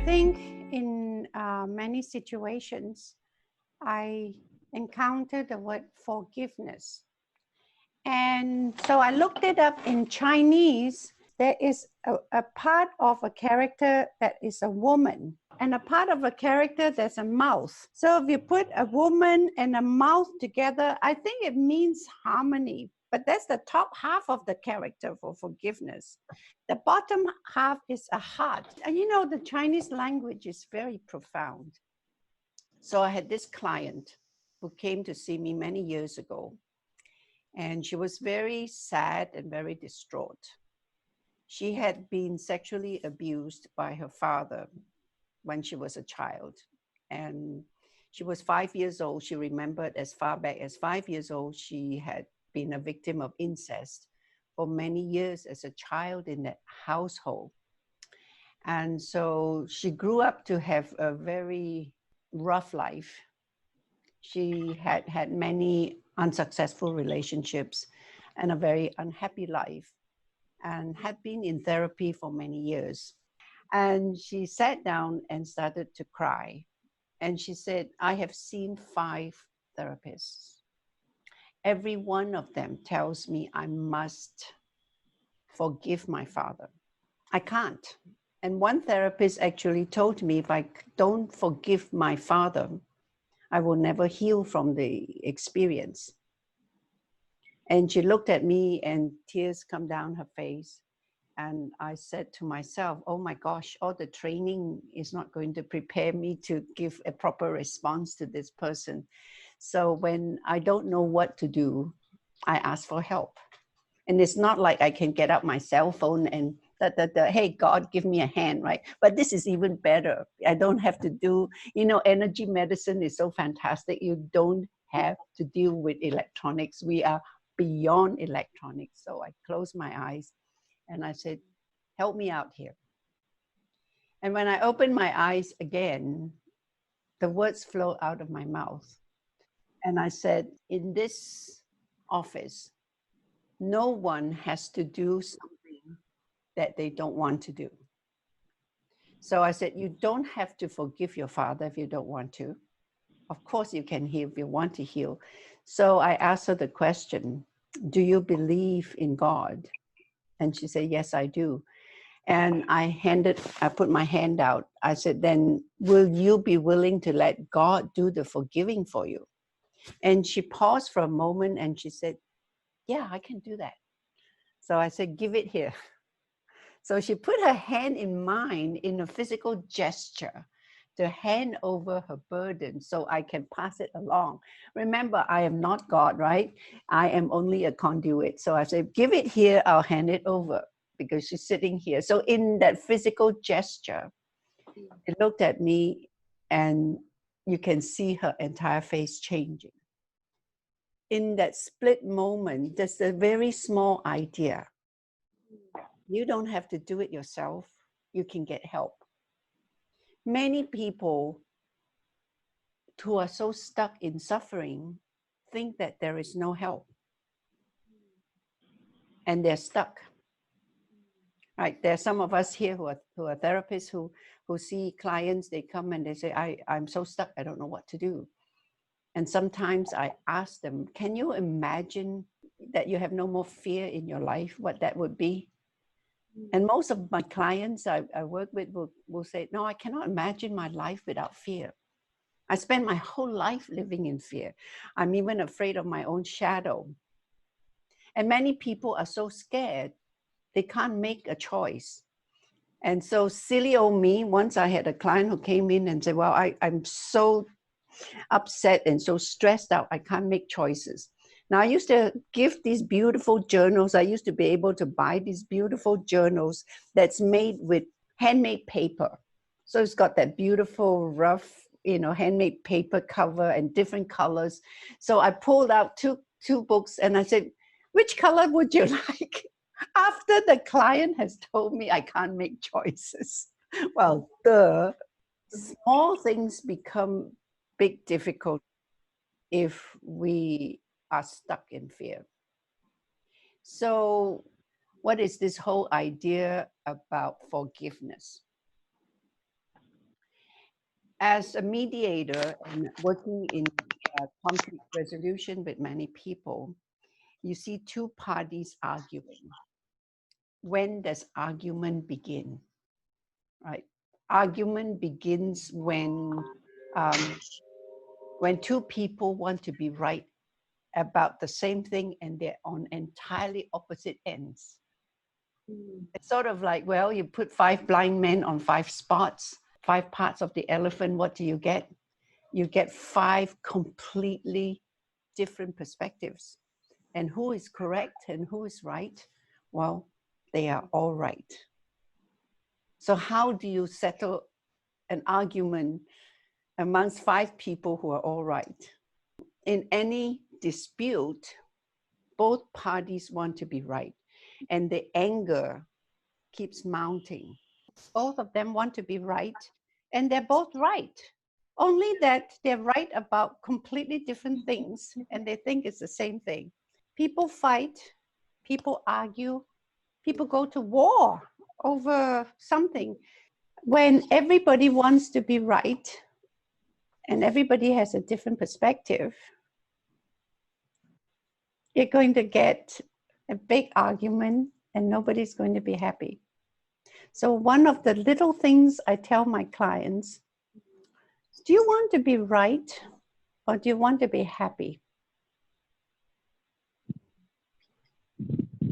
think in many situations, I encountered the word forgiveness. And so I looked it up in Chinese. There is a part of a character that is a woman, and a part of a character that's a mouth. So if you put a woman and a mouth together, I think it means harmony. But that's the top half of the character for forgiveness. The bottom half is a heart. And you know, the Chinese language is very profound. So I had this client who came to see me many years ago, and she was very sad and very distraught. She had been sexually abused by her father when she was a child. And she was 5 years old. She remembered as far back as 5 years old, she had been a victim of incest for many years as a child in that household. And so she grew up to have a very rough life. She had had many unsuccessful relationships and a very unhappy life, and had been in therapy for many years. And she sat down and started to cry. And she said, I have seen 5 therapists. Every one of them tells me I must forgive my father. I can't. And one therapist actually told me, if I don't forgive my father, I will never heal from the experience. And she looked at me and tears come down her face. And I said to myself, oh my gosh, all the training is not going to prepare me to give a proper response to this person. So when I don't know what to do, I ask for help. And it's not like I can get out my cell phone and hey, God, give me a hand, right? But this is even better. I don't have to do, you know, energy medicine is so fantastic. You don't have to deal with electronics. We are beyond electronics. So I closed my eyes and I said, help me out here. And when I opened my eyes again, the words flow out of my mouth. And I said, in this office, no one has to do something that they don't want to do. So I said, you don't have to forgive your father if you don't want to. Of course you can heal if you want to heal. So I asked her the question, do you believe in God? And she said, yes, I do. And I put my hand out. I said, then will you be willing to let God do the forgiving for you? And she paused for a moment and she said, yeah, I can do that. So I said, give it here. So she put her hand in mine in a physical gesture to hand over her burden so I can pass it along. Remember, I am not God, right? I am only a conduit. So I said, give it here, I'll hand it over, because she's sitting here. So in that physical gesture, it looked at me and you can see her entire face changing. In that split moment, just a very small idea. You don't have to do it yourself. You can get help. Many people who are so stuck in suffering think that there is no help. And they're stuck. Right? There are some of us here who are therapists who see clients, they come and they say, I'm so stuck, I don't know what to do. And sometimes I ask them, can you imagine that you have no more fear in your life, what that would be? And most of my clients I work with will say, no, I cannot imagine my life without fear. I spent my whole life living in fear. I'm even afraid of my own shadow. And many people are so scared, they can't make a choice. And so silly old me, once I had a client who came in and said, well, I'm so upset and so stressed out, I can't make choices. Now, I used to give these beautiful journals. I used to be able to buy these beautiful journals that's made with handmade paper. So it's got that beautiful rough, you know, handmade paper cover and different colors. So I pulled out two books and I said, which color would you like? After the client has told me I can't make choices. Well, the small things become big difficult if we are stuck in fear. So what is this whole idea about forgiveness? as a mediator and working in conflict resolution with many people, you see two parties arguing. When does argument begin? Right? Argument begins when two people want to be right about the same thing and they're on entirely opposite ends. It's sort of like, well, you put 5 blind men on 5 spots, 5 parts of the elephant, what do you get? You get 5 completely different perspectives. And who is correct and who is right? Well, they are all right. So how do you settle an argument amongst 5 people who are all right? In any dispute, both parties want to be right. And the anger keeps mounting. Both of them want to be right, and they're both right. Only that they're right about completely different things, and they think it's the same thing. People fight, people argue, people go to war over something. When everybody wants to be right, and everybody has a different perspective, you're going to get a big argument, and nobody's going to be happy. So one of the little things I tell my clients, do you want to be right or do you want to be happy?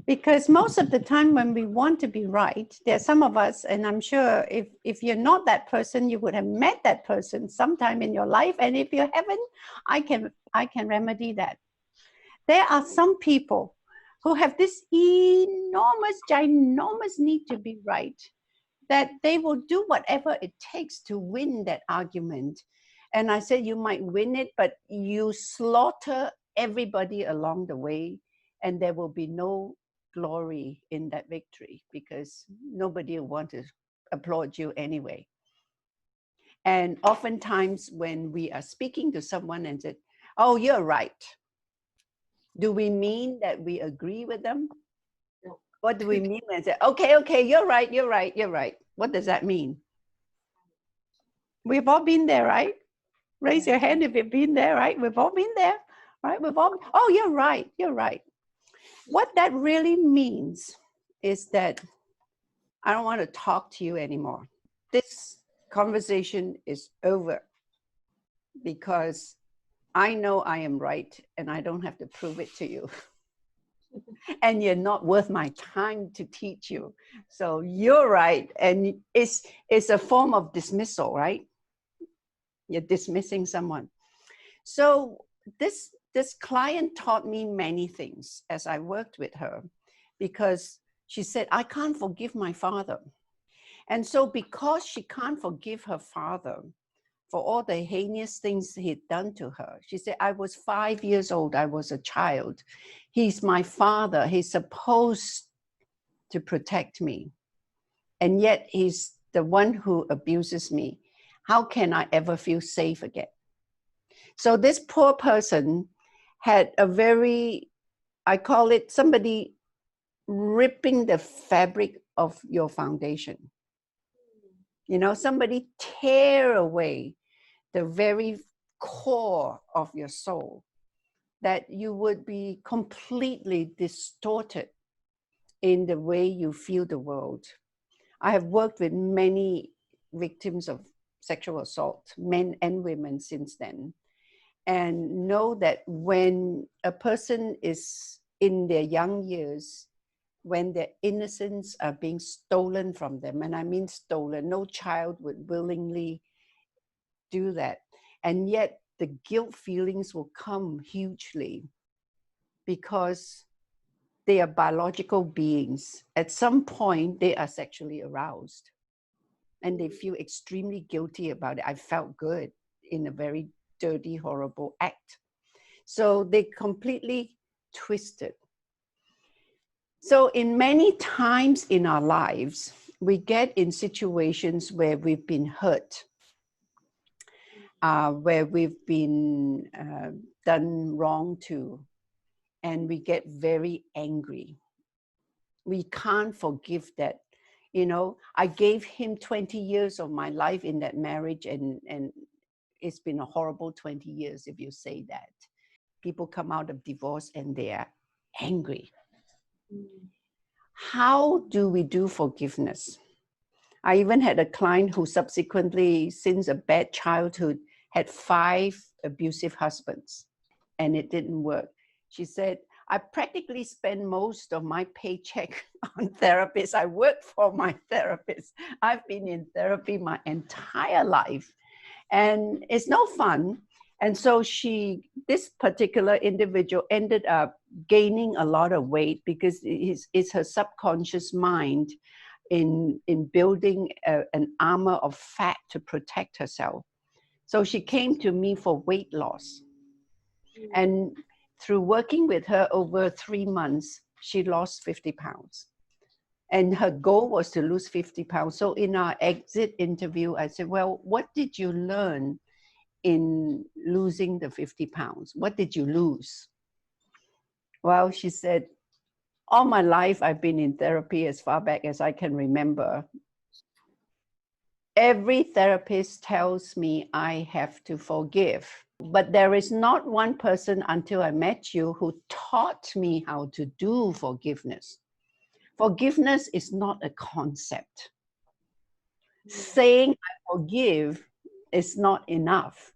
Because most of the time when we want to be right, there's some of us, and I'm sure if you're not that person, you would have met that person sometime in your life. And if you haven't, I can remedy that. There are some people who have this enormous, ginormous need to be right, that they will do whatever it takes to win that argument. And I said, you might win it, but you slaughter everybody along the way, and there will be no glory in that victory because nobody will want to applaud you anyway. And oftentimes when we are speaking to someone and said, oh, you're right, do we mean that we agree with them? What do we mean when say, okay, you're right. What does that mean? We've all been there, right? Raise your hand if you've been there, right? We've all been there, right? Oh, you're right. What that really means is that I don't want to talk to you anymore. This conversation is over because I know I am right and I don't have to prove it to you. And you're not worth my time to teach you. So you're right. And it's a form of dismissal, right? You're dismissing someone. So this client taught me many things as I worked with her, because she said, I can't forgive my father. And so because she can't forgive her father for all the heinous things he'd done to her, she said, I was 5 years old. I was a child. He's my father. He's supposed to protect me. And yet he's the one who abuses me. How can I ever feel safe again? So this poor person had a very, I call it somebody ripping the fabric of your foundation. You know, somebody tear away the very core of your soul, that you would be completely distorted in the way you feel the world. I have worked with many victims of sexual assault, men and women since then, and know that when a person is in their young years, when their innocence are being stolen from them, and I mean stolen, no child would willingly do that. And yet the guilt feelings will come hugely because they are biological beings. At some point, they are sexually aroused and they feel extremely guilty about it. I felt good in a very dirty, horrible act. So they completely twisted. So in many times in our lives, we get in situations where we've been hurt, where we've been done wrong to, and we get very angry. We can't forgive that You know, I gave him 20 years of my life in that marriage, and it's been a horrible 20 years if you say that. People come out of divorce and they are angry. How do we do forgiveness? I even had a client who subsequently, since a bad childhood, had 5 abusive husbands, and it didn't work. She said, I practically spend most of my paycheck on therapists. I work for my therapist. I've been in therapy my entire life, and it's no fun. And so this particular individual ended up gaining a lot of weight because it's her subconscious mind in building an armor of fat to protect herself. So she came to me for weight loss. And through working with her over 3 months, she lost 50 pounds. And her goal was to lose 50 pounds. So in our exit interview, I said, well, what did you learn in losing the 50 pounds? What did you lose? Well, she said, all my life, I've been in therapy as far back as I can remember. Every therapist tells me I have to forgive. But there is not one person until I met you who taught me how to do forgiveness. Forgiveness is not a concept. Saying I forgive is not enough.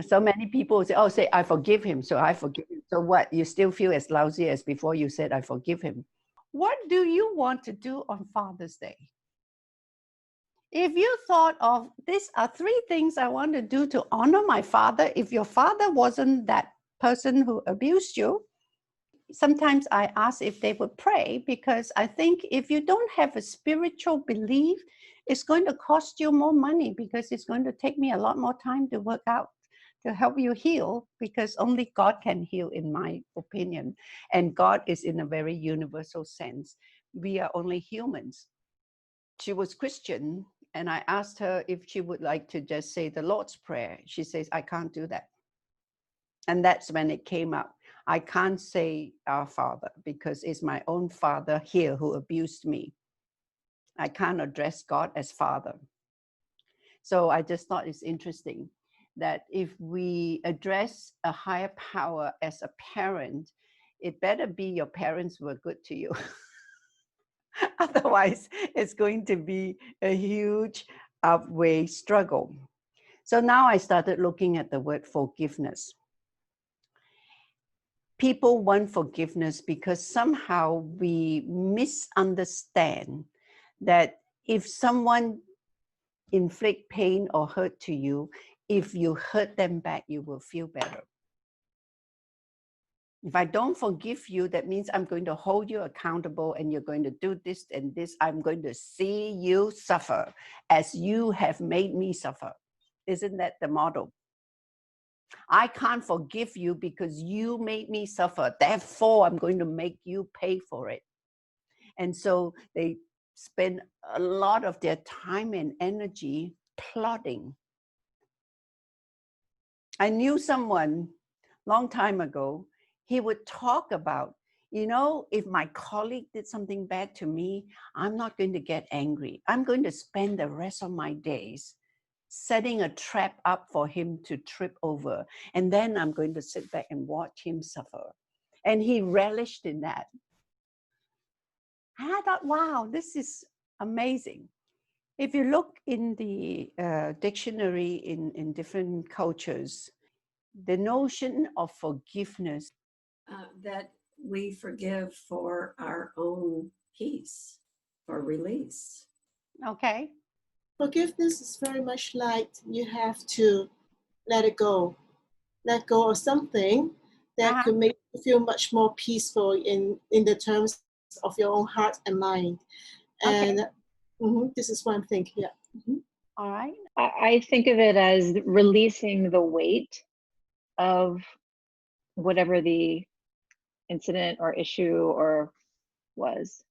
So many people say, oh, say, I forgive him, so I forgive him. So what? You still feel as lousy as before you said, I forgive him. What do you want to do on Father's Day? If you thought of, these are 3 things I want to do to honor my father, if your father wasn't that person who abused you, sometimes I ask if they would pray, because I think if you don't have a spiritual belief, it's going to cost you more money, because it's going to take me a lot more time to work out, to help you heal, because only God can heal, in my opinion. And God is in a very universal sense. We are only humans. She was Christian, and I asked her if she would like to just say the Lord's Prayer. She says, I can't do that. And that's when it came up. I can't say Our Father because it's my own father here who abused me. I can't address God as Father. So I just thought it's interesting that if we address a higher power as a parent, it better be your parents were good to you. Otherwise, it's going to be a huge outweigh struggle. So now I started looking at the word forgiveness. People want forgiveness because somehow we misunderstand that if someone inflict pain or hurt to you, if you hurt them back, you will feel better. If I don't forgive you, that means I'm going to hold you accountable and you're going to do this and this. I'm going to see you suffer as you have made me suffer. Isn't that the model? I can't forgive you because you made me suffer. Therefore, I'm going to make you pay for it. And so they spend a lot of their time and energy plotting. I knew someone long time ago, he would talk about, you know, if my colleague did something bad to me, I'm not going to get angry. I'm going to spend the rest of my days setting a trap up for him to trip over. And then I'm going to sit back and watch him suffer. And he relished in that. And I thought, wow, this is amazing. If you look in the dictionary in different cultures, the notion of forgiveness. That we forgive for our own peace, for release. Okay. Forgiveness is very much like you have to let it go. Let go of something that could make you feel much more peaceful in the terms of your own heart and mind. And this is one thing, yeah. All right. I think of it as releasing the weight of whatever the incident or issue or was.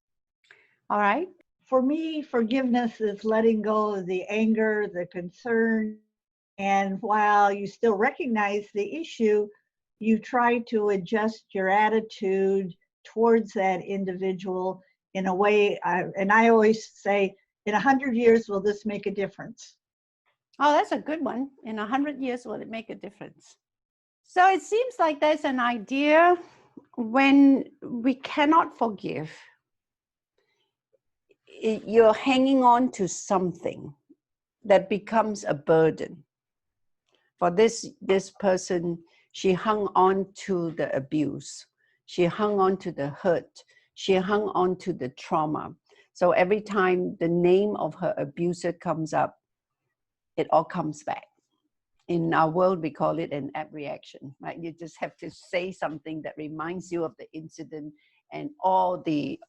All right. For me, forgiveness is letting go of the anger, the concern, and while you still recognize the issue, you try to adjust your attitude towards that individual in a way, and I always say, in 100 years, will this make a difference? Oh, that's a good one. In 100 years, will it make a difference? So it seems like there's an idea when we cannot forgive, you're hanging on to something that becomes a burden. For this person, she hung on to the abuse. She hung on to the hurt. She hung on to the trauma. So every time the name of her abuser comes up, it all comes back. In our world, we call it an apt reaction, right? You just have to say something that reminds you of the incident, and all the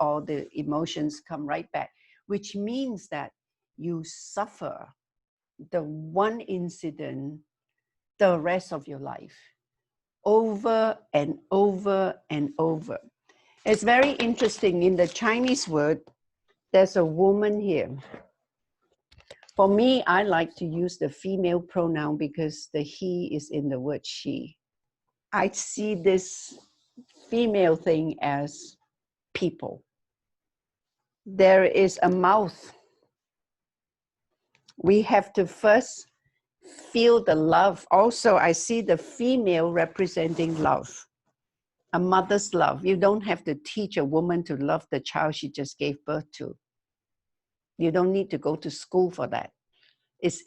emotions come right back, which means that you suffer the one incident the rest of your life, over and over and over. It's very interesting. In the Chinese word, there's a woman here. For me, I like to use the female pronoun because the he is in the word she. I see this female thing as people. There is a mouth. We have to first feel the love. Also, I see the female representing love, a mother's love. You don't have to teach a woman to love the child she just gave birth to. You don't need to go to school for that. It's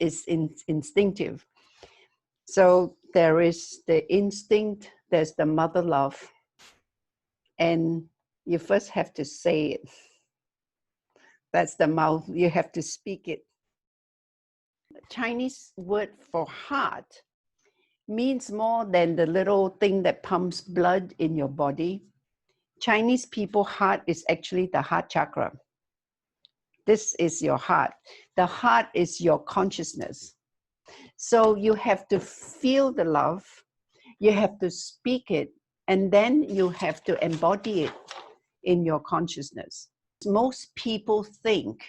instinctive. So there is the instinct, there's the mother love, and you first have to say it. That's the mouth, you have to speak it. The Chinese word for heart means more than the little thing that pumps blood in your body. Chinese people, heart is actually the heart chakra. This is your heart. The heart is your consciousness. So you have to feel the love, you have to speak it, and then you have to embody it in your consciousness. Most people think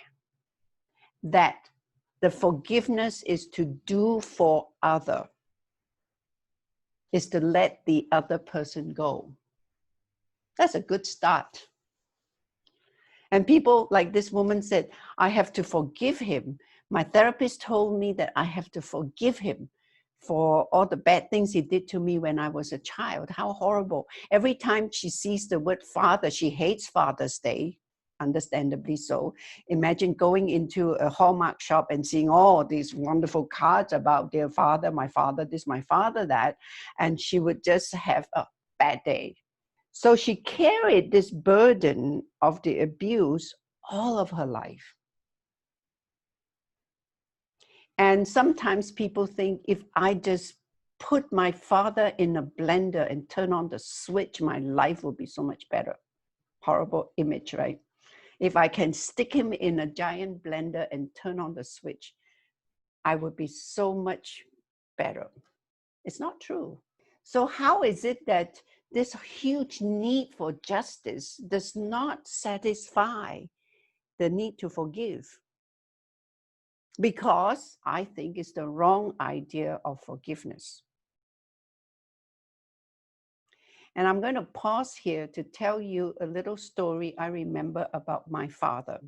that the forgiveness is to do for other, is to let the other person go. That's a good start. And people, like this woman said, I have to forgive him. My therapist told me that I have to forgive him for all the bad things he did to me when I was a child. How horrible. Every time she sees the word father, she hates Father's Day, understandably so. Imagine going into a Hallmark shop and seeing all these wonderful cards about their father, my father this, my father that, and she would just have a bad day. So she carried this burden of the abuse all of her life. And sometimes people think, if I just put my father in a blender and turn on the switch, my life will be so much better. Horrible image, right? If I can stick him in a giant blender and turn on the switch, I would be so much better. It's not true. So how is it that this huge need for justice does not satisfy the need to forgive? Because I think it's the wrong idea of forgiveness. And I'm going to pause here to tell you a little story I remember about my father.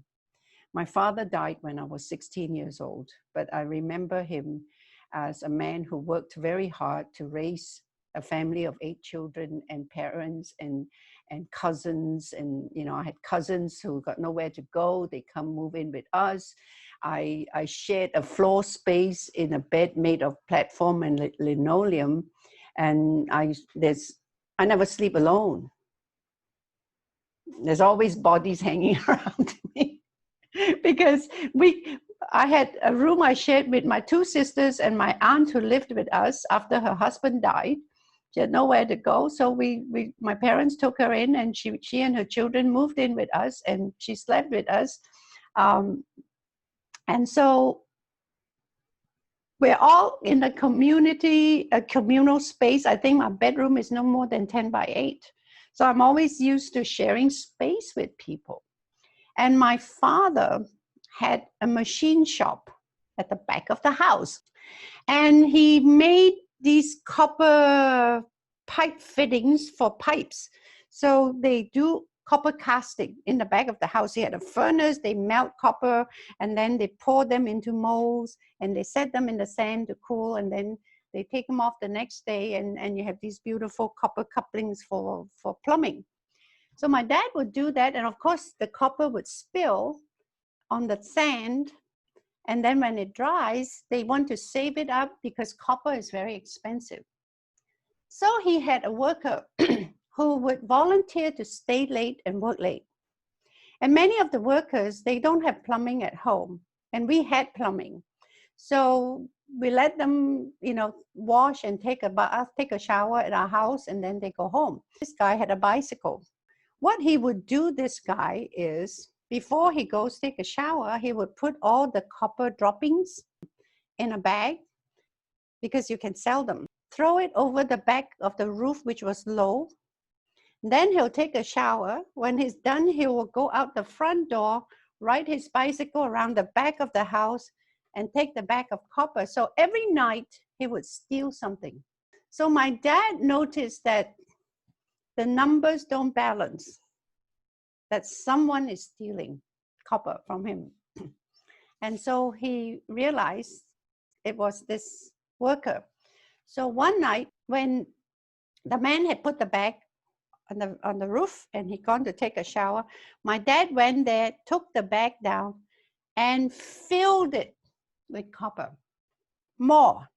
My father died when I was 16 years old, but I remember him as a man who worked very hard to raise a family of 8 children and parents and cousins. And, you know, I had cousins who got nowhere to go. They come move in with us. I shared a floor space in a bed made of platform and linoleum. And I never sleep alone. There's always bodies hanging around me because I had a room I shared with my 2 sisters and my aunt who lived with us after her husband died. She had nowhere to go, so my parents took her in, and she and her children moved in with us, and she slept with us. And so we're all in a communal space. I think my bedroom is no more than 10 by 8. So I'm always used to sharing space with people. And my father had a machine shop at the back of the house. And he made these copper pipe fittings for pipes. So they do copper casting in the back of the house. He had a furnace, they melt copper, and then they pour them into molds, and they set them in the sand to cool, and then they take them off the next day, and you have these beautiful copper couplings for plumbing. So my dad would do that, and of course the copper would spill on the sand, and then when it dries, they want to save it up because copper is very expensive. So he had a worker who would volunteer to stay late and work late. And many of the workers, they don't have plumbing at home, and we had plumbing. So we let them, you know, wash and take a bath, take a shower at our house, and then they go home. This guy had a bicycle. What he would do, this guy, is before he goes take a shower, he would put all the copper droppings in a bag because you can sell them. Throw it over the back of the roof, which was low. Then he'll take a shower. When he's done, he will go out the front door, ride his bicycle around the back of the house, and take the bag of copper. So every night he would steal something. So my dad noticed that the numbers don't balance, that someone is stealing copper from him. And so he realized it was this worker. So one night when the man had put the bag on the roof and he'd gone to take a shower, my dad went there, took the bag down and filled it with copper. More.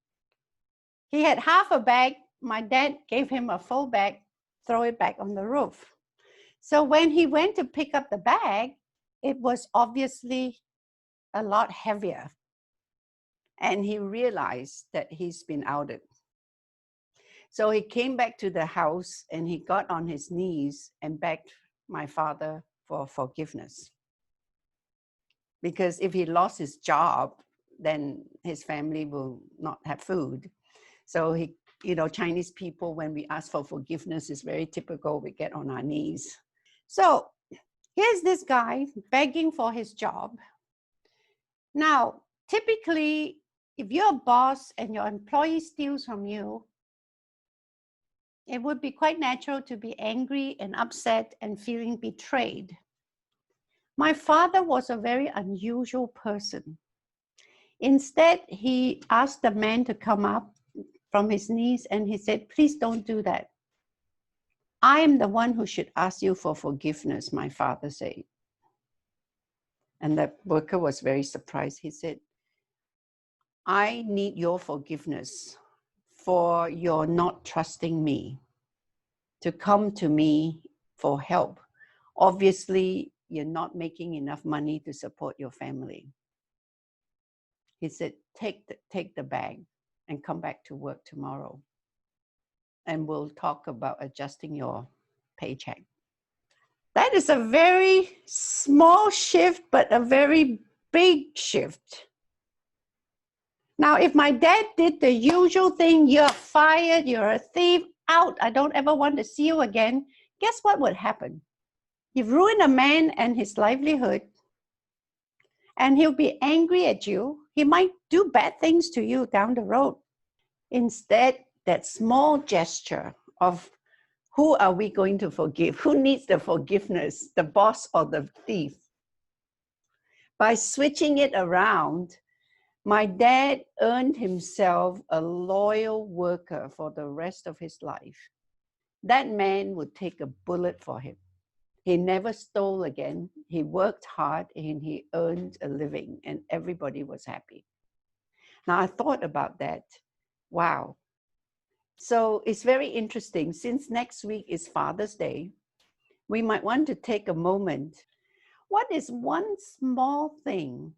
He had half a bag. My dad gave him a full bag, throw it back on the roof. So when he went to pick up the bag, it was obviously a lot heavier. And he realized that he's been outed. So he came back to the house and he got on his knees and begged my father for forgiveness. Because if he lost his job, then his family will not have food. So he, you know, Chinese people, when we ask for forgiveness, is very typical. We get on our knees. So here's this guy begging for his job. Now, typically, if you're a boss and your employee steals from you, it would be quite natural to be angry and upset and feeling betrayed. My father was a very unusual person. Instead, he asked the man to come up from his knees and he said, "Please don't do that. I am the one who should ask you for forgiveness," my father said. And the worker was very surprised. He said, "I need your forgiveness for your not trusting me to come to me for help. Obviously, you're not making enough money to support your family." He said, take the bag and come back to work tomorrow. And we'll talk about adjusting your paycheck. That is a very small shift, but a very big shift. Now, if my dad did the usual thing, "You're fired, you're a thief, out, I don't ever want to see you again," guess what would happen? You've ruined a man and his livelihood, and he'll be angry at you. He might do bad things to you down the road. Instead, that small gesture of who are we going to forgive? Who needs the forgiveness, the boss or the thief? By switching it around, my dad earned himself a loyal worker for the rest of his life. That man would take a bullet for him. He never stole again. He worked hard and he earned a living and everybody was happy. Now I thought about that. Wow. So it's very interesting. Since next week is Father's Day, we might want to take a moment. What is one small thing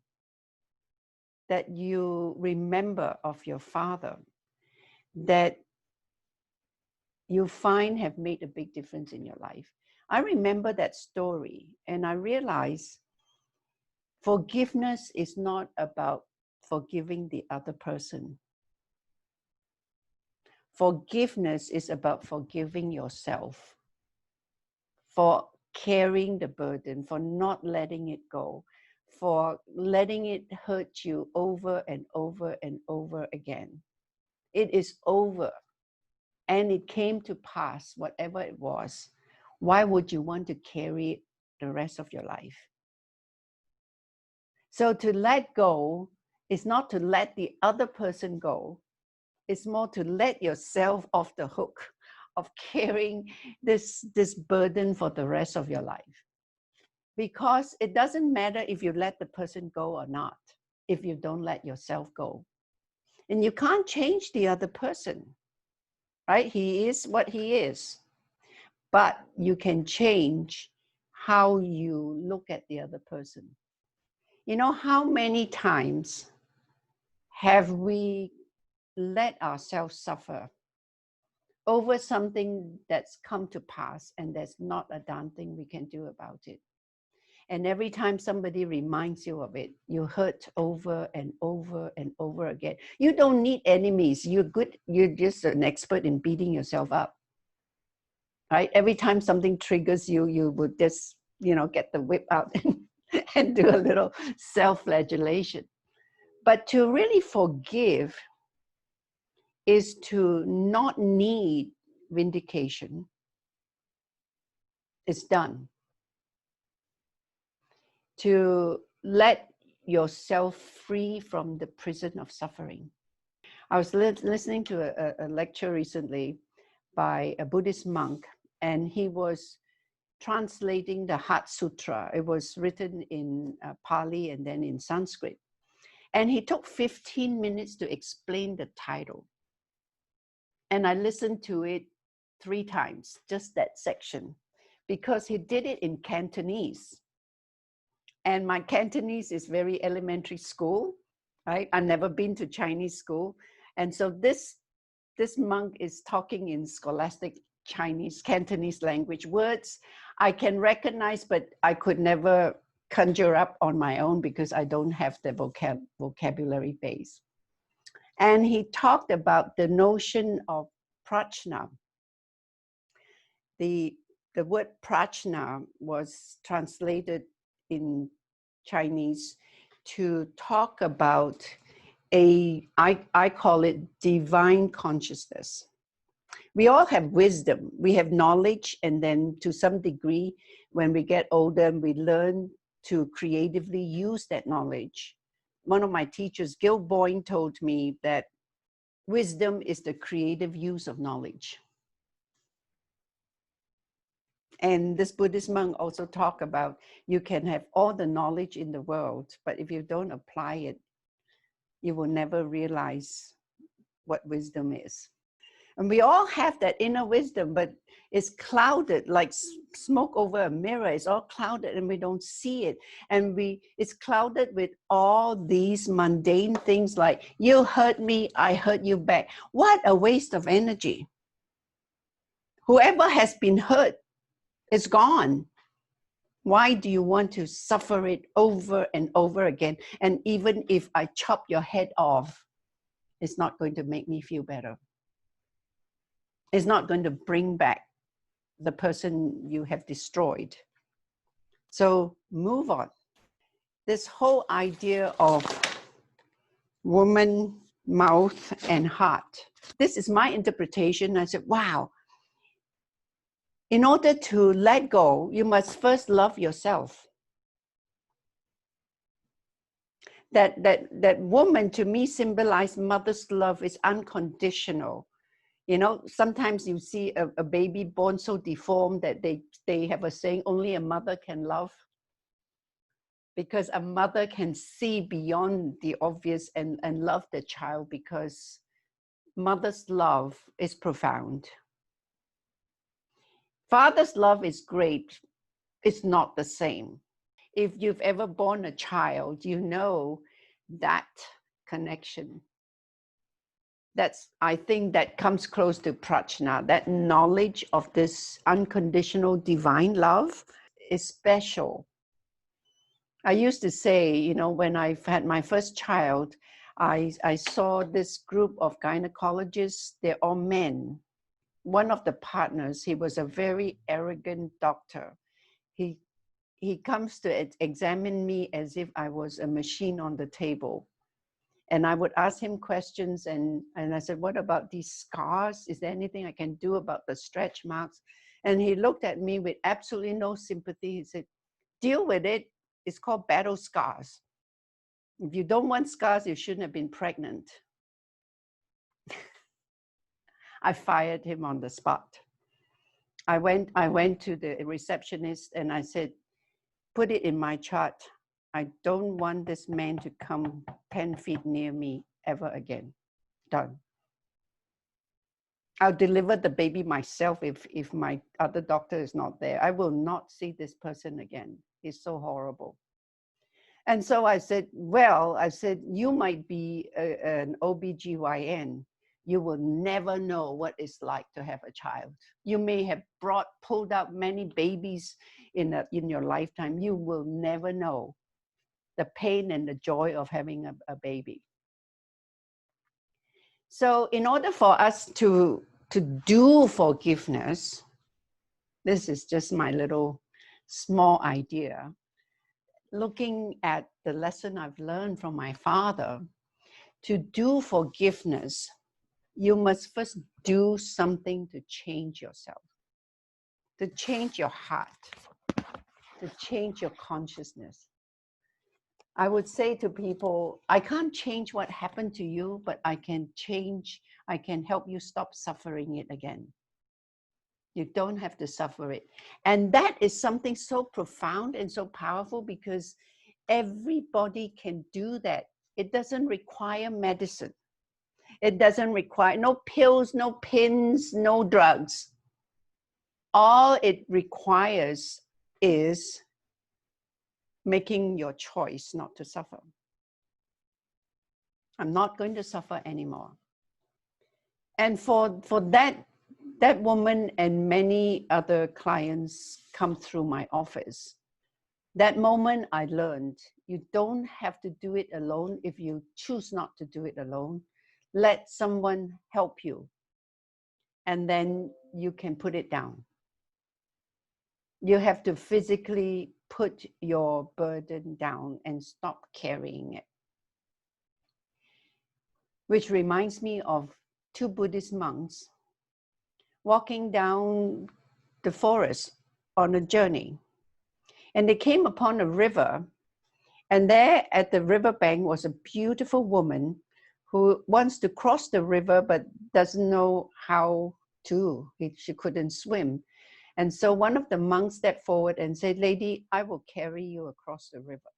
that you remember of your father that you find have made a big difference in your life? I remember that story and I realized forgiveness is not about forgiving the other person. Forgiveness is about forgiving yourself for carrying the burden, for not letting it go, for letting it hurt you over and over and over again. It is over and it came to pass, whatever it was. why would you want to carry it the rest of your life? So to let go is not to let the other person go. It's more to let yourself off the hook of carrying this burden for the rest of your life. Because it doesn't matter if you let the person go or not, if you don't let yourself go. And you can't change the other person, right? He is what he is. But you can change how you look at the other person. You know, how many times have we let ourselves suffer over something that's come to pass and there's not a darn thing we can do about it? And every time somebody reminds you of it, you hurt over and over and over again. You don't need enemies. You're good. You're just an expert in beating yourself up, right? Every time something triggers you, you would just, get the whip out and do a little self-flagellation. But to really forgive is to not need vindication. It's done. To let yourself free from the prison of suffering. I was listening to a lecture recently by a Buddhist monk, and he was translating the Heart Sutra. It was written in Pali and then in Sanskrit. And he took 15 minutes to explain the title. And I listened to it 3 times, just that section, because he did it in Cantonese. And my Cantonese is very elementary school, right? I've never been to Chinese school. And so this monk is talking in scholastic Chinese, Cantonese language words I can recognize, but I could never conjure up on my own because I don't have the vocabulary base. And he talked about the notion of Prajna. The word Prajna was translated in Chinese to talk about I call it divine consciousness. We all have wisdom. We have knowledge, and then to some degree, when we get older, we learn to creatively use that knowledge. One of my teachers, Gil Boyne, told me that wisdom is the creative use of knowledge. And this Buddhist monk also talked about you can have all the knowledge in the world, but if you don't apply it, you will never realize what wisdom is. And we all have that inner wisdom, but it's clouded like smoke over a mirror. It's all clouded and we don't see it. And it's clouded with all these mundane things like, you hurt me, I hurt you back. What a waste of energy. Whoever has been hurt is gone. Why do you want to suffer it over and over again? And even if I chop your head off, it's not going to make me feel better. It's not going to bring back the person you have destroyed. So move on. This whole idea of woman, mouth, and heart. This is my interpretation. I said, wow. In order to let go, you must first love yourself. That woman to me symbolized mother's love is unconditional. You know, sometimes you see a baby born so deformed that they have a saying, only a mother can love. Because a mother can see beyond the obvious and love the child, because mother's love is profound. Father's love is great. It's not the same. If you've ever born a child, you know that connection. I think that comes close to Prajna. That knowledge of this unconditional divine love is special. I used to say, you know, when I had my first child, I saw this group of gynecologists. They're all men. One of the partners, he was a very arrogant doctor. He comes to examine me as if I was a machine on the table. And I would ask him questions, and I said, what about these scars? Is there anything I can do about the stretch marks? And he looked at me with absolutely no sympathy. He said, deal with it. It's called battle scars. If you don't want scars, you shouldn't have been pregnant. I fired him on the spot. I went to the receptionist and I said, put it in my chart. I don't want this man to come 10 feet near me ever again. Done. I'll deliver the baby myself if my other doctor is not there. I will not see this person again. He's so horrible. And so I said, well, I said, you might be an OBGYN. You will never know what it's like to have a child. You may have pulled out many babies in your lifetime. You will never know the pain and the joy of having a baby. So in order for us to do forgiveness, this is just my little small idea, looking at the lesson I've learned from my father, to do forgiveness, you must first do something to change yourself, to change your heart, to change your consciousness. I would say to people, I can't change what happened to you, but I can help you stop suffering it again. You don't have to suffer it. And that is something so profound and so powerful, because everybody can do that. It doesn't require medicine. It doesn't require no pills, no pins, no drugs. All it requires is making your choice not to suffer. I'm not going to suffer anymore. And for that woman and many other clients come through my office, that moment I learned, you don't have to do it alone. If you choose not to do it alone, let someone help you, and then you can put it down. You have to physically put your burden down and stop carrying it. Which reminds me of 2 Buddhist monks walking down the forest on a journey. And they came upon a river, and there at the riverbank was a beautiful woman who wants to cross the river but doesn't know how to. She couldn't swim. And so one of the monks stepped forward and said, "Lady, I will carry you across the river."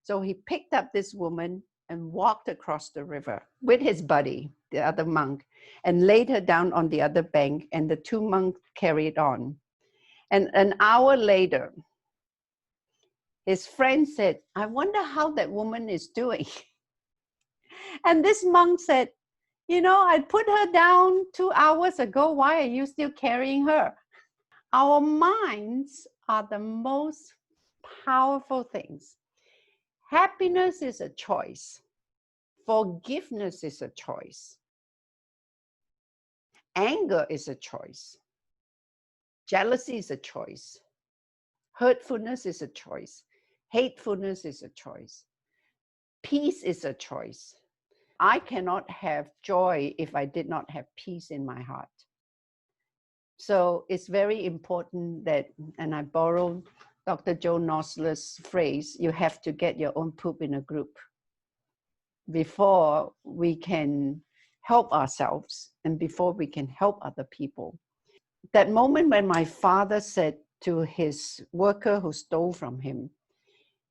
So he picked up this woman and walked across the river with his buddy, the other monk, and laid her down on the other bank, and the 2 monks carried on. And an hour later, his friend said, "I wonder how that woman is doing." And this monk said, "You know, I put her down 2 hours ago. Why are you still carrying her?" Our minds are the most powerful things. Happiness is a choice. Forgiveness is a choice. Anger is a choice. Jealousy is a choice. Hurtfulness is a choice. Hatefulness is a choice. Peace is a choice. I cannot have joy if I did not have peace in my heart. So it's very important that, and I borrowed Dr. Joe Nosler's phrase, you have to get your own poop in a group before we can help ourselves and before we can help other people. That moment when my father said to his worker who stole from him,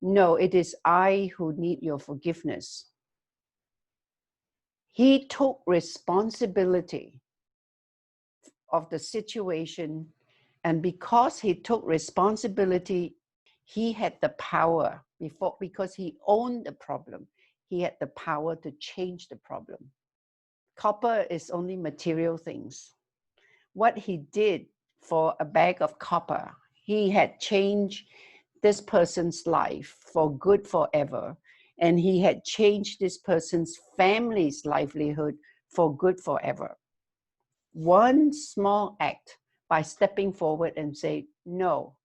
"No, it is I who need your forgiveness." He took responsibility of the situation, and because he took responsibility, he had the power, because he owned the problem, he had the power to change the problem. Copper is only material things. What he did for a bag of copper, he had changed this person's life for good forever, and he had changed this person's family's livelihood for good forever. One small act, by stepping forward and say, "No,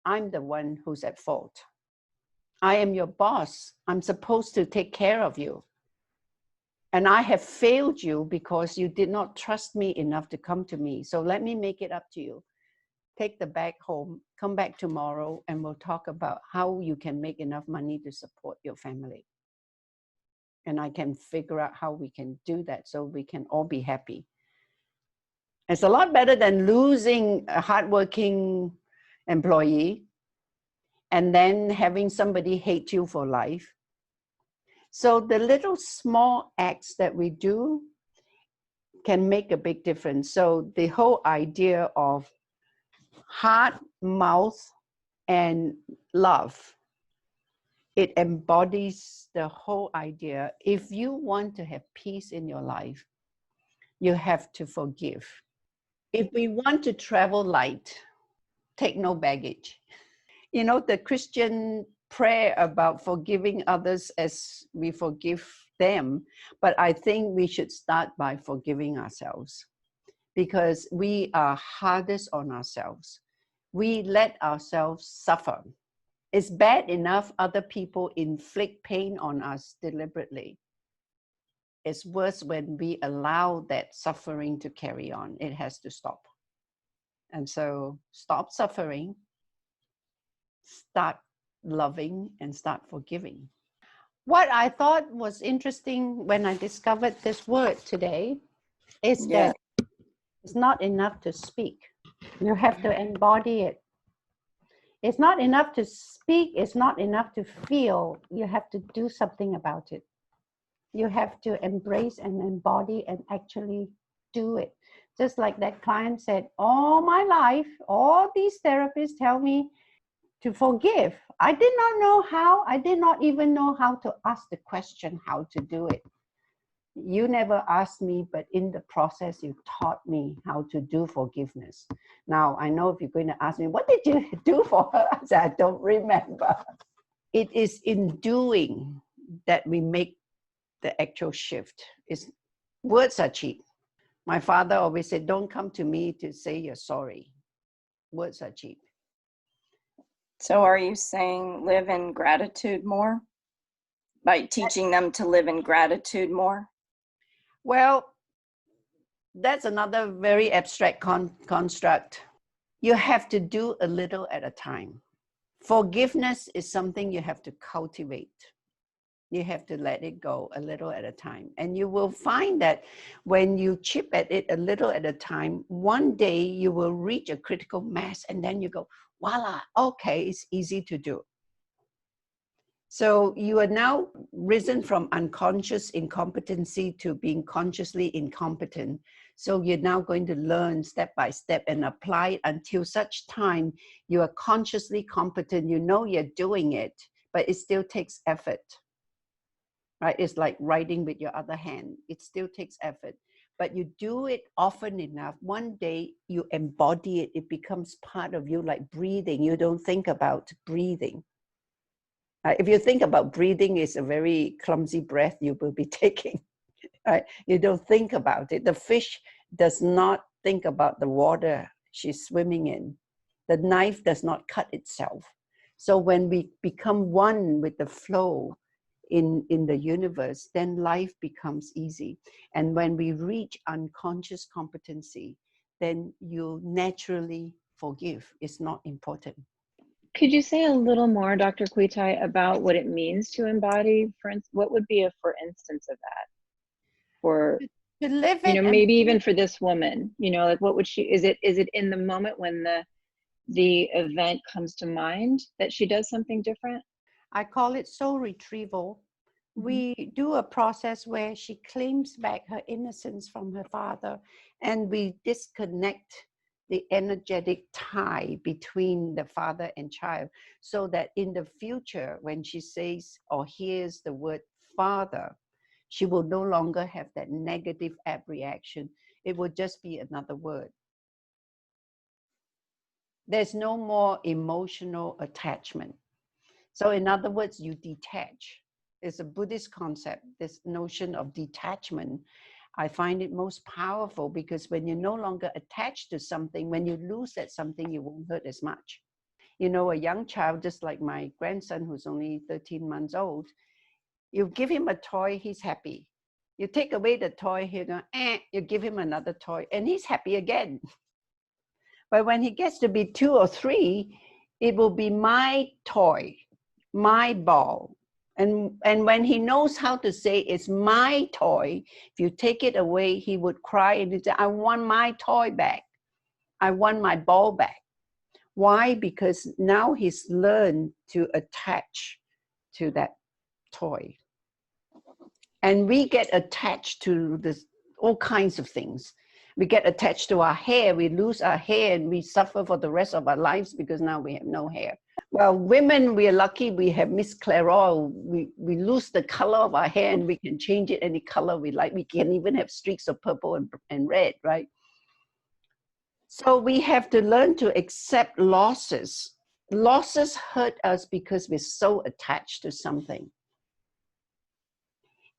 I'm the one who's at fault. I am your boss. I'm supposed to take care of you. And I have failed you because you did not trust me enough to come to me. So let me make it up to you. take the bag home, come back tomorrow, and we'll talk about how you can make enough money to support your family. And I can figure out how we can do that so we can all be happy. It's a lot better than losing a hardworking employee and then having somebody hate you for life. So the little small acts that we do can make a big difference. So the whole idea of heart, mouth, and love, it embodies the whole idea. If you want to have peace in your life, you have to forgive. If we want to travel light, take no baggage. You know, the Christian prayer about forgiving others as we forgive them, but I think we should start by forgiving ourselves, because we are hardest on ourselves. We let ourselves suffer. It's bad enough other people inflict pain on us deliberately. It's worse when we allow that suffering to carry on. It has to stop. And so stop suffering, start loving, and start forgiving. What I thought was interesting when I discovered this word today is that it's not enough to speak. You have to embody it. It's not enough to speak. It's not enough to feel. You have to do something about it. You have to embrace and embody and actually do it. Just like that client said, all my life, all these therapists tell me to forgive. I did not know how. I did not even know how to ask the question how to do it. You never asked me, but in the process, you taught me how to do forgiveness. Now, I know if you're going to ask me, what did you do for her? I said, I don't remember. It is in doing that we make the actual shift. Words are cheap. My father always said, don't come to me to say you're sorry. Words are cheap. So are you saying live in gratitude more? By teaching them to live in gratitude more? Well, that's another very abstract construct. You have to do a little at a time. Forgiveness is something you have to cultivate. You have to let it go a little at a time. And you will find that when you chip at it a little at a time, one day you will reach a critical mass and then you go, voila, okay, it's easy to do. So you are now risen from unconscious incompetency to being consciously incompetent. So you're now going to learn step by step and apply it until such time you are consciously competent. You know you're doing it, but it still takes effort. Right? It's like writing with your other hand. It still takes effort. But you do it often enough, one day you embody it. It becomes part of you, like breathing. You don't think about breathing. If you think about breathing, it's a very clumsy breath you will be taking. Right? You don't think about it. The fish does not think about the water she's swimming in. The knife does not cut itself. So when we become one with the flow in the universe, then life becomes easy. And when we reach unconscious competency, then you naturally forgive. It's not important. Could you say a little more, Dr. Kuitai, about what it means to embody? For instance, what would be a for instance of that? For to live it, you know, maybe even for this woman, you know, like what would she? Is it in the moment when the event comes to mind that she does something different? I call it soul retrieval. We do a process where she claims back her innocence from her father, and we disconnect the energetic tie between the father and child, so that in the future, when she says or hears the word father, she will no longer have that negative reaction. It will just be another word. There's no more emotional attachment. So in other words, you detach. It's a Buddhist concept, this notion of detachment. I find it most powerful because when you're no longer attached to something, when you lose that something, you won't hurt as much. You know, a young child, just like my grandson, who's only 13 months old, you give him a toy, he's happy. You take away the toy, you give him another toy, and he's happy again. But when he gets to be 2 or 3, it will be my toy, my ball. And when he knows how to say it's my toy, if you take it away, he would cry and he'd say, I want my toy back. I want my ball back. Why? Because now he's learned to attach to that toy. And we get attached to this, all kinds of things. We get attached to our hair, we lose our hair, and we suffer for the rest of our lives because now we have no hair. Well, women, we are lucky, we have Miss Clairol. We lose the color of our hair and we can change it any color we like. We can even have streaks of purple and red, right? So we have to learn to accept losses. Losses hurt us because we're so attached to something.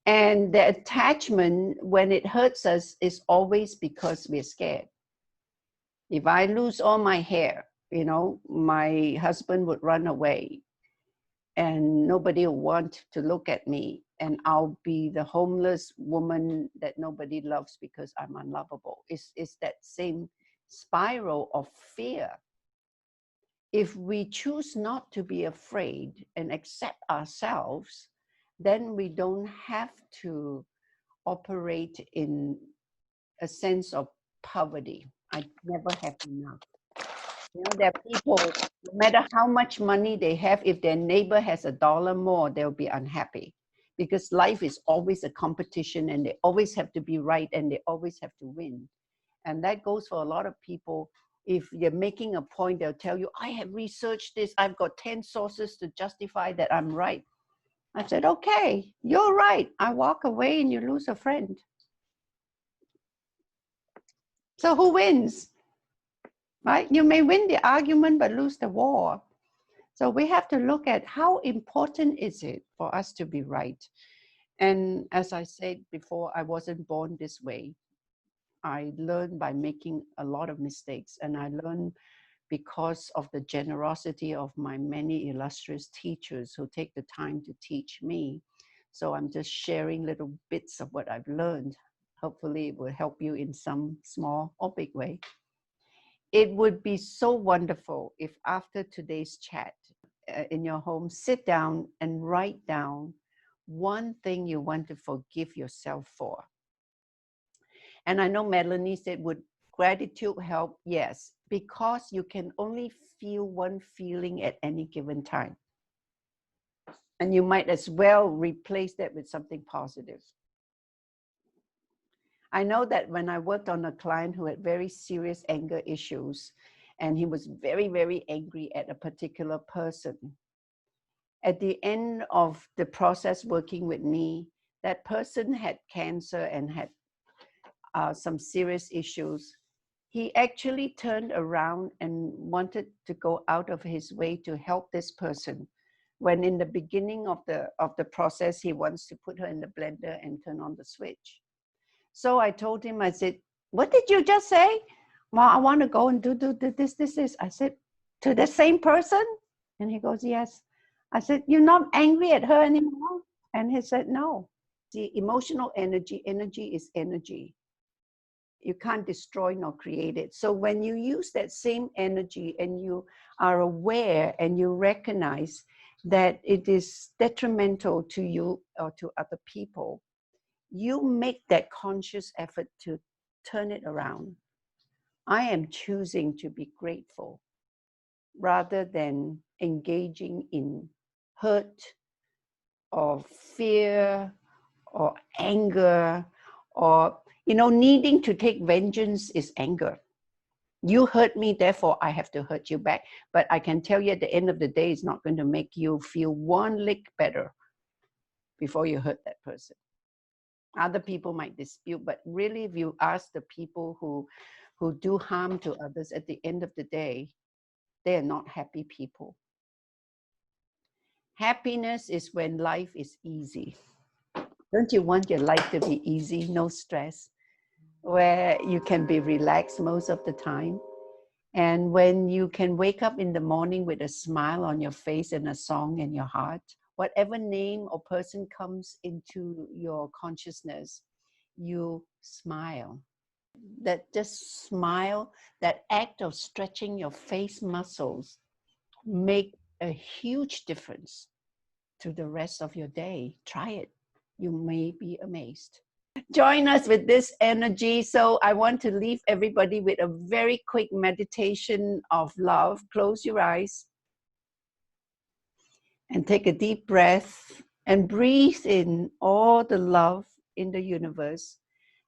And the attachment, when it hurts us, is always because we're scared. If I lose all my hair, you know, my husband would run away and nobody will want to look at me, and I'll be the homeless woman that nobody loves because I'm unlovable. It's that same spiral of fear. If we choose not to be afraid and accept ourselves, then we don't have to operate in a sense of poverty. I never have enough. You know, there are people, no matter how much money they have, if their neighbor has $1 more, they'll be unhappy. Because life is always a competition and they always have to be right and they always have to win. And that goes for a lot of people. If you're making a point, they'll tell you, I have researched this, I've got 10 sources to justify that I'm right. I said, okay, you're right. I walk away and you lose a friend. So who wins? Right? You may win the argument, but lose the war. So we have to look at how important is it for us to be right. And as I said before, I wasn't born this way. I learned by making a lot of mistakes, and I learned because of the generosity of my many illustrious teachers who take the time to teach me. So I'm just sharing little bits of what I've learned. Hopefully it will help you in some small or big way. It would be so wonderful if after today's chat in your home, sit down and write down one thing you want to forgive yourself for. And I know Melanie said, would gratitude help? Yes, because you can only feel one feeling at any given time. And you might as well replace that with something positive. I know that when I worked on a client who had very serious anger issues, and he was very, very angry at a particular person. At the end of the process working with me, that person had cancer and had some serious issues. He actually turned around and wanted to go out of his way to help this person. When in the beginning of the process, he wants to put her in the blender and turn on the switch. So I told him, I said, what did you just say? Well, I want to go and do this. I said, to the same person? And he goes, yes. I said, you're not angry at her anymore? And he said, no. The emotional energy is energy. You can't destroy nor create it. So when you use that same energy and you are aware and you recognize that it is detrimental to you or to other people, you make that conscious effort to turn it around. I am choosing to be grateful rather than engaging in hurt or fear or anger or, you know, needing to take vengeance is anger. You hurt me, therefore I have to hurt you back. But I can tell you at the end of the day, it's not going to make you feel one lick better before you hurt that person. Other people might dispute, but really if you ask the people who do harm to others, at the end of the day, they are not happy people. Happiness is when life is easy. Don't you want your life to be easy, no stress, where you can be relaxed most of the time? And when you can wake up in the morning with a smile on your face and a song in your heart, whatever name or person comes into your consciousness, you smile. that just smile, that act of stretching your face muscles make a huge difference to the rest of your day. Try it. You may be amazed. Join us with this energy. So I want to leave everybody with a very quick meditation of love. Close your eyes and take a deep breath and breathe in all the love in the universe,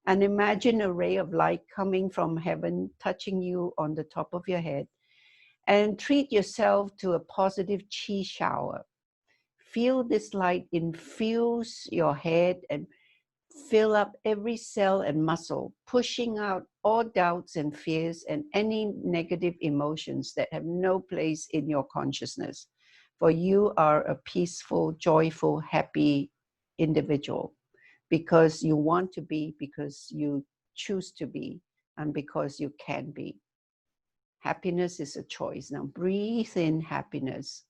and imagine a ray of light coming from heaven, touching you on the top of your head, and treat yourself to a positive chi shower. Feel this light infuse your head and fill up every cell and muscle, pushing out all doubts and fears and any negative emotions that have no place in your consciousness. For you are a peaceful, joyful, happy individual because you want to be, because you choose to be, and because you can be. Happiness is a choice. Now breathe in happiness,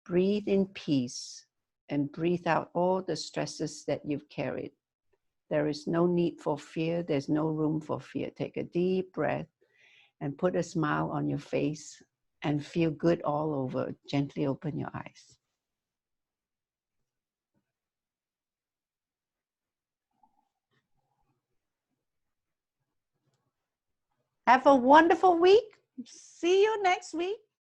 breathe in peace, and breathe out all the stresses that you've carried. There is no need for fear. There's no room for fear. Take a deep breath and put a smile on your face and feel good all over. Gently open your eyes. Have a wonderful week. See you next week.